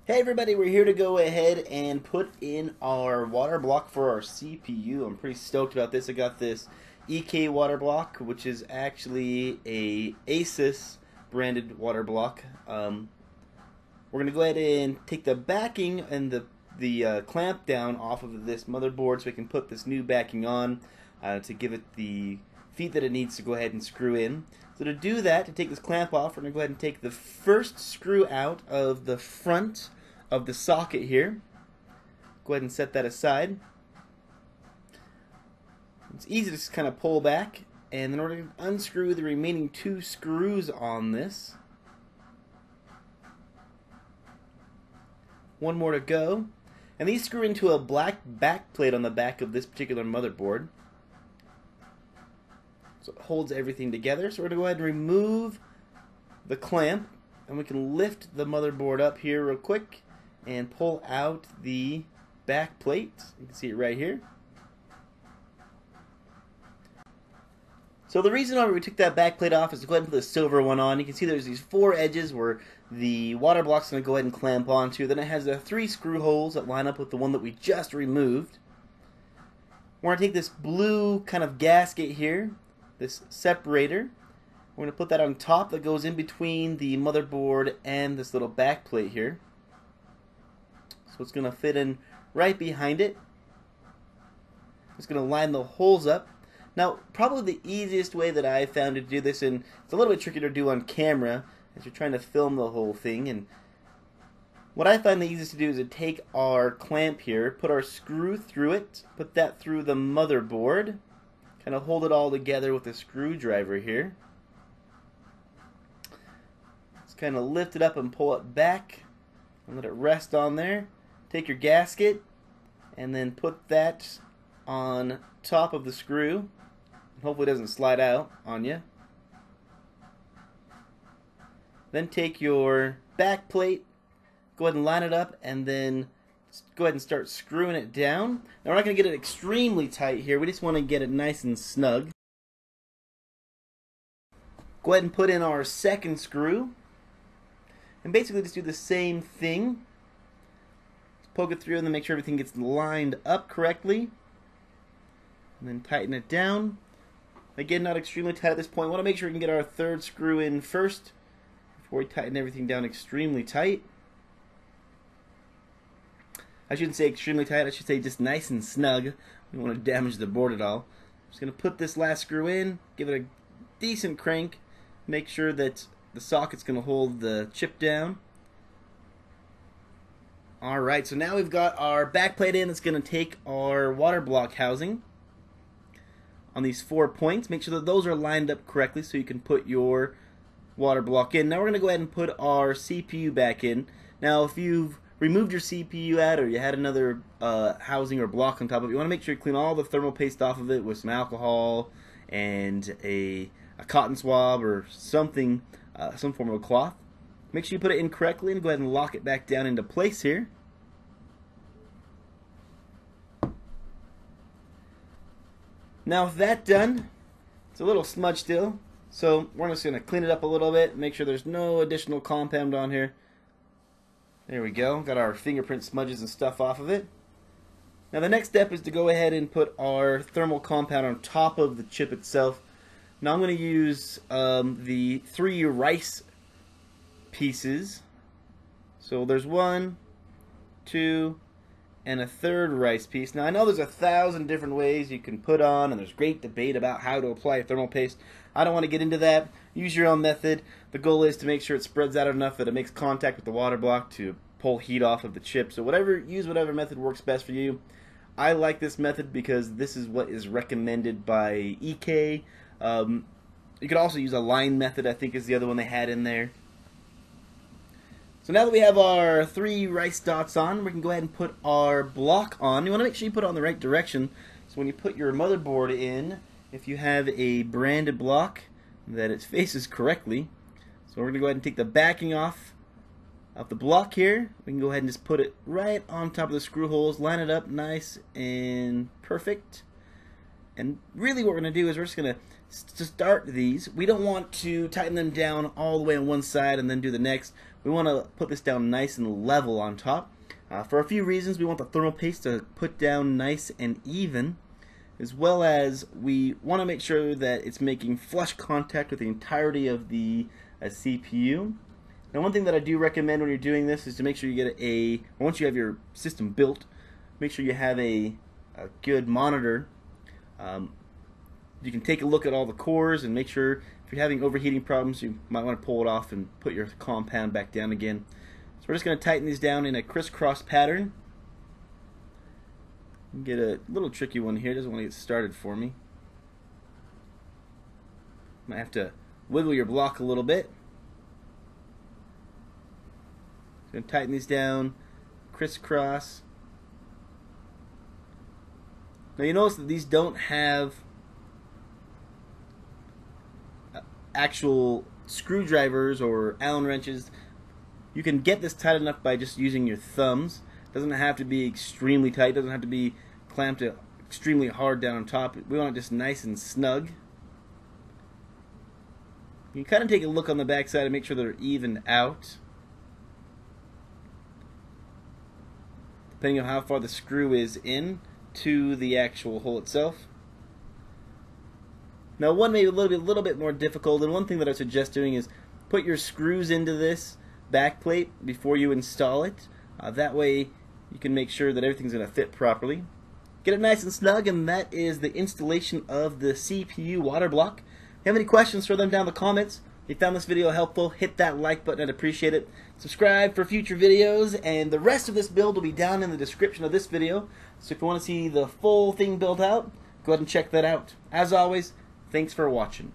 Hey everybody, we're here to go ahead and put in our water block for our CPU. I'm pretty stoked about this. I got this EK water block, which is actually a Asus branded water block. We're going to go ahead and take the backing and the clamp down off of this motherboard so we can put this new backing on to give it the feet that it needs to go ahead and screw in. So to do that, to take this clamp off, we're going to go ahead and take the first screw out of the front of the socket here. Go ahead and set that aside. It's easy to just kind of pull back, and in order to unscrew the remaining two screws on this, one more to go, and these screw into a black back plate on the back of this particular motherboard. So it holds everything together. So we're going to go ahead and remove the clamp, and we can lift the motherboard up here real quick and pull out the back plate. You can see it right here. So the reason why we took that back plate off is to go ahead and put the silver one on. You can see there's these four edges where the water block's going to go ahead and clamp onto. Then it has the three screw holes that line up with the one that we just removed. We're going to take this blue kind of gasket here, this separator. We're going to put that on top that goes in between the motherboard and this little back plate here. So it's going to fit in right behind it. It's going to line the holes up. Now, probably the easiest way that I found to do this, and it's a little bit trickier to do on camera as you're trying to film the whole thing, and what I find the easiest to do is to take our clamp here, put our screw through it, put that through the motherboard, kind of hold it all together with a screwdriver here. Just kind of lift it up and pull it back and let it rest on there. Take your gasket and then put that on top of the screw. Hopefully it doesn't slide out on you. Then take your back plate, go ahead and line it up, and then go ahead and start screwing it down. Now we're not going to get it extremely tight here. We just want to get it nice and snug. Go ahead and put in our second screw. And basically just do the same thing. Poke it through and then make sure everything gets lined up correctly. And then tighten it down. Again, not extremely tight at this point. We want to make sure we can get our third screw in first before we tighten everything down extremely tight. I shouldn't say extremely tight, I should say just nice and snug. We don't want to damage the board at all. I'm just going to put this last screw in, give it a decent crank, make sure that the socket's going to hold the chip down. Alright, so now we've got our back plate in. It's going to take our water block housing on these 4 points. Make sure that those are lined up correctly so you can put your water block in. Now we're going to go ahead and put our CPU back in. Now if you've removed your CPU out or you had another housing or block on top of it, you want to make sure you clean all the thermal paste off of it with some alcohol and a cotton swab or something, some form of a cloth. Make sure you put it in correctly and go ahead and lock it back down into place here. Now with that done, it's a little smudged still, so we're just going to clean it up a little bit, make sure there's no additional compound on here. There we go, got our fingerprint smudges and stuff off of it. Now the next step is to go ahead and put our thermal compound on top of the chip itself. Now I'm going to use the 3 rice pieces. So there's 1, 2, and a third rice piece. Now I know there's 1,000 different ways you can put on, and there's great debate about how to apply thermal paste. I don't want to get into that. Use your own method. The goal is to make sure it spreads out enough that it makes contact with the water block to pull heat off of the chip. So use whatever method works best for you. I like this method because this is what is recommended by EK. You could also use a line method, I think is the other one they had in there. So now that we have our 3 rice dots on, we can go ahead and put our block on. You want to make sure you put it on the right direction. So when you put your motherboard in, if you have a branded block, that it faces correctly. So we're going to go ahead and take the backing off of the block here. We can go ahead and just put it right on top of the screw holes, line it up nice and perfect. And really what we're going to do is we're just going to start these. We don't want to tighten them down all the way on one side and then do the next. we want to put this down nice and level on top. For a few reasons, we want the thermal paste to put down nice and even, as well as we want to make sure that it's making flush contact with the entirety of the CPU. Now, one thing that I do recommend when you're doing this is to make sure you get once you have your system built, make sure you have a good monitor. You can take a look at all the cores and make sure if you're having overheating problems, you might want to pull it off and put your compound back down again. So we're just going to tighten these down in a crisscross pattern. Get a little tricky one here, doesn't want to get started for me. Might have to wiggle your block a little bit. Going to tighten these down, crisscross. Now you notice that these don't have actual screwdrivers or Allen wrenches. You can get this tight enough by just using your thumbs. It doesn't have to be extremely tight. It doesn't have to be clamped extremely hard down on top. We want it just nice and snug. You can kind of take a look on the back side and make sure they're even out. Depending on how far the screw is in to the actual hole itself. Now, one may be a little bit more difficult, and one thing that I suggest doing is put your screws into this backplate before you install it. That way you can make sure that everything's going to fit properly. Get it nice and snug, and that is the installation of the CPU water block. If you have any questions, throw them down in the comments. If you found this video helpful, hit that like button, I'd appreciate it. Subscribe for future videos, and the rest of this build will be down in the description of this video. So if you want to see the full thing built out, go ahead and check that out. As always, thanks for watching.